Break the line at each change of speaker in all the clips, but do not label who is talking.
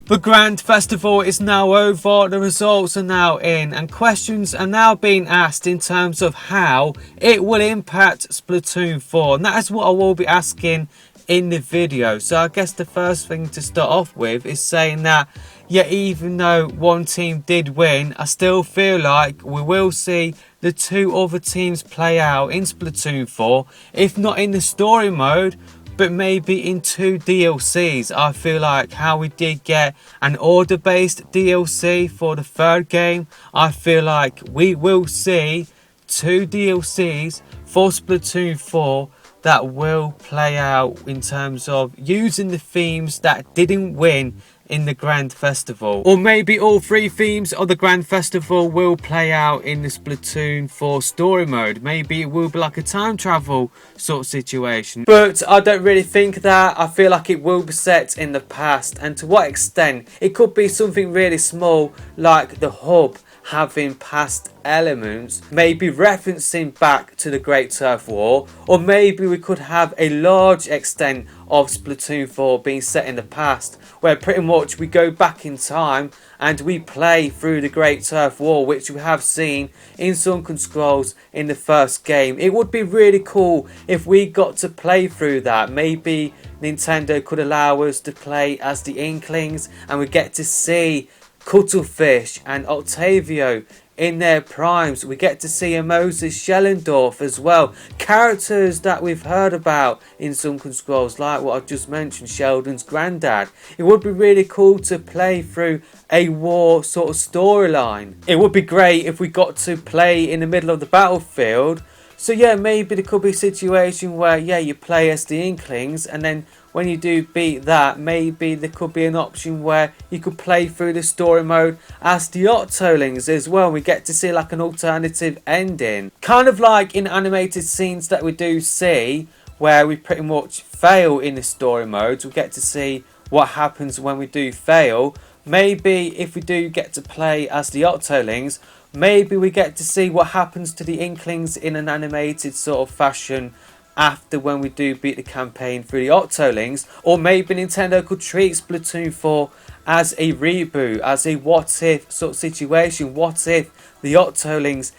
The Grand Festival is now over, the results are now in, and questions are now being asked in terms of how it will impact Splatoon 4. And that is what I will be asking in the video. So I guess the first thing to start off with is saying that, yeah, even though one team did win, I still feel like we will see the two other teams play out in Splatoon 4, if not in the story mode, but maybe in two DLCs. I feel like how we did get an order based DLC for the third game, I feel like we will see two DLCs for Splatoon 4 that will play out in terms of using the themes that didn't win in the Grand Festival. Or maybe all three themes of the Grand Festival will play out in the Splatoon 4 story mode. Maybe it will be like a time travel sort of situation. But I don't really think that. I feel like it will be set in the past, and to what extent it could be something really small like the hub having past elements, maybe referencing back to the Great Turf War, or maybe we could have a large extent of Splatoon 4 being set in the past, where pretty much we go back in time and we play through the Great Turf War, which we have seen in Sunken Scrolls in the first game. It would be really cool if we got to play through that. Maybe Nintendo could allow us to play as the Inklings and we get to see Cuttlefish and Octavio in their primes. We get to see a Moses Schellendorf as well. Characters that we've heard about in Sunken Scrolls, like what I've just mentioned, Sheldon's granddad. It would be really cool to play through a war sort of storyline. It would be great if we got to play in the middle of the battlefield. So yeah, maybe there could be a situation where, yeah, you play as the Inklings, and then when you do beat that, maybe there could be an option where you could play through the story mode as the Octolings as well. We get to see like an alternative ending. Kind of like in animated scenes that we do see, where we pretty much fail in the story modes. We get to see what happens when we do fail. Maybe if we do get to play as the Octolings, maybe we get to see what happens to the Inklings in an animated sort of fashion after when we do beat the campaign through the Octolings. Or maybe Nintendo could treat Splatoon 4 as a reboot, as a what if sort of situation. What if the Octolings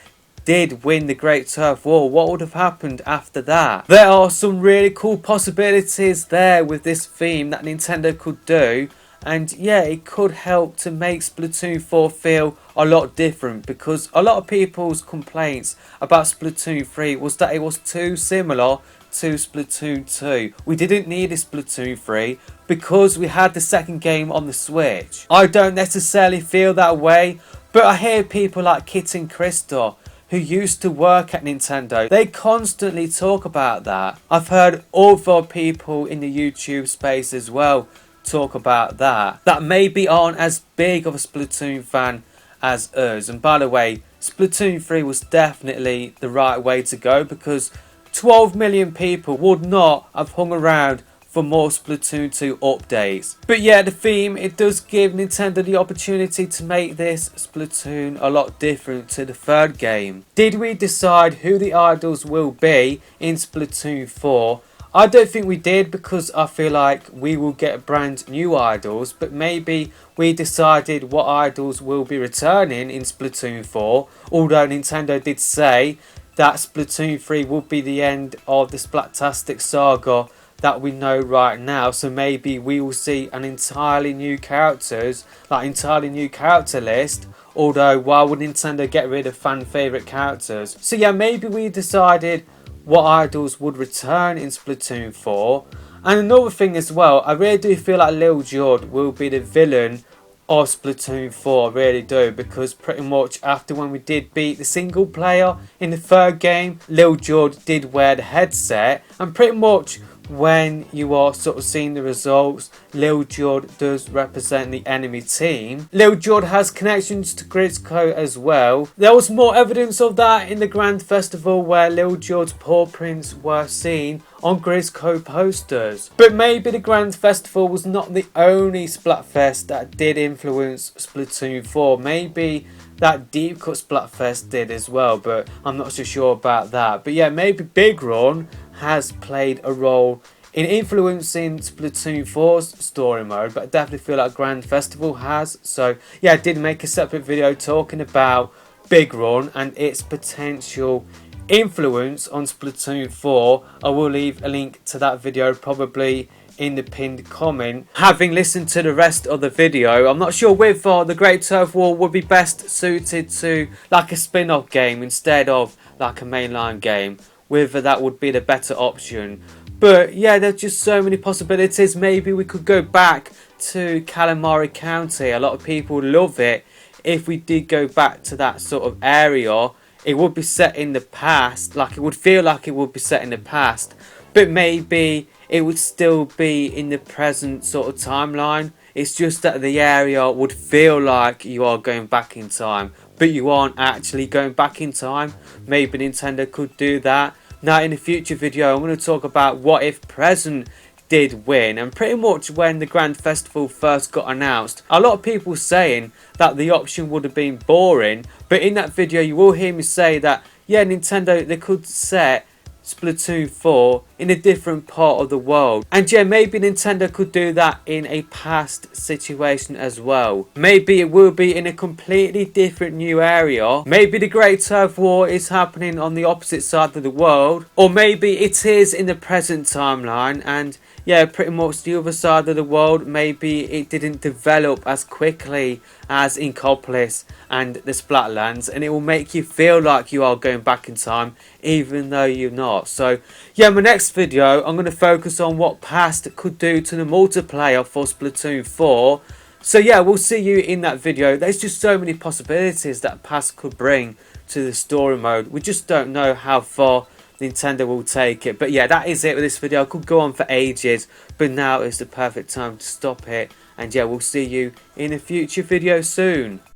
did win the Great Turf War? What would have happened after that? There are some really cool possibilities there with this theme that Nintendo could do. And yeah, it could help to make Splatoon 4 feel a lot different, because a lot of people's complaints about Splatoon 3 was that it was too similar to Splatoon 2. We didn't need a Splatoon 3 because we had the second game on the Switch. I don't necessarily feel that way, but I hear people like Kit and Krista, who used to work at Nintendo, they constantly talk about that. I've heard other people in the YouTube space as well talk about that maybe aren't as big of a Splatoon fan as us. And by the way, Splatoon 3 was definitely the right way to go, because 12 million people would not have hung around for more Splatoon 2 updates. But yeah, the theme, it does give Nintendo the opportunity to make this Splatoon a lot different to the third game. Did we decide who the idols will be in Splatoon 4? I don't think we did, because I feel like we will get brand new idols, but maybe we decided what idols will be returning in Splatoon 4, although Nintendo did say that Splatoon 3 will be the end of the Splattastic saga that we know right now. So maybe we will see an entirely new characters, like entirely new character list. Although, why would Nintendo get rid of fan favourite characters? So yeah, maybe we decided what idols would return in Splatoon 4. And another thing as well, I really do feel like Lil Jord will be the villain of Splatoon 4, I really do, because pretty much after when we did beat the single player in the third game, Lil Jord did wear the headset, and pretty much when you are sort of seeing the results, Lil Jord does represent the enemy team. Lil Jord has connections to Grizzco as well. There was more evidence of that in the Grand Festival, where Lil Jord's paw prints were seen on Grizzco posters. But maybe the Grand Festival was not the only Splatfest that did influence Splatoon 4. Maybe that Deep Cut Splatfest did as well, but I'm not so sure about that. But yeah, maybe Big Run has played a role in influencing Splatoon 4's story mode, but I definitely feel like Grand Festival has. So yeah, I did make a separate video talking about Big Run and its potential influence on Splatoon 4. I will leave a link to that video probably in the pinned comment. Having listened to the rest of the video, I'm not sure whether the Great Turf War would be best suited to like a spin-off game instead of like a mainline game, whether that would be the better option. But yeah, there's just so many possibilities. Maybe we could go back to Calamari County. A lot of people love it. If we did go back to that sort of area, it would be set in the past. Like, it would feel like it would be set in the past, but maybe it would still be in the present sort of timeline. It's just that the area would feel like you are going back in time, but you aren't actually going back in time. Maybe Nintendo could do that. Now in a future video, I'm going to talk about what if present did win, and pretty much when the Grand Festival first got announced, a lot of people saying that the option would have been boring, but in that video you will hear me say that yeah, Nintendo, they could set Splatoon 4 in a different part of the world, and yeah, maybe Nintendo could do that in a past situation as well. Maybe it will be in a completely different new area. Maybe the Great Turf War is happening on the opposite side of the world, or maybe it is in the present timeline, and yeah, pretty much the other side of the world, maybe it didn't develop as quickly as Inkopolis and the Splatlands, and it will make you feel like you are going back in time even though you're not. So yeah, my next video I'm going to focus on what past could do to the multiplayer for Splatoon 4. So yeah, we'll see you in that video. There's just so many possibilities that past could bring to the story mode. We just don't know how far Nintendo will take it. But yeah, that is it with this video. I could go on for ages, but now is the perfect time to stop it. And yeah, we'll see you in a future video soon.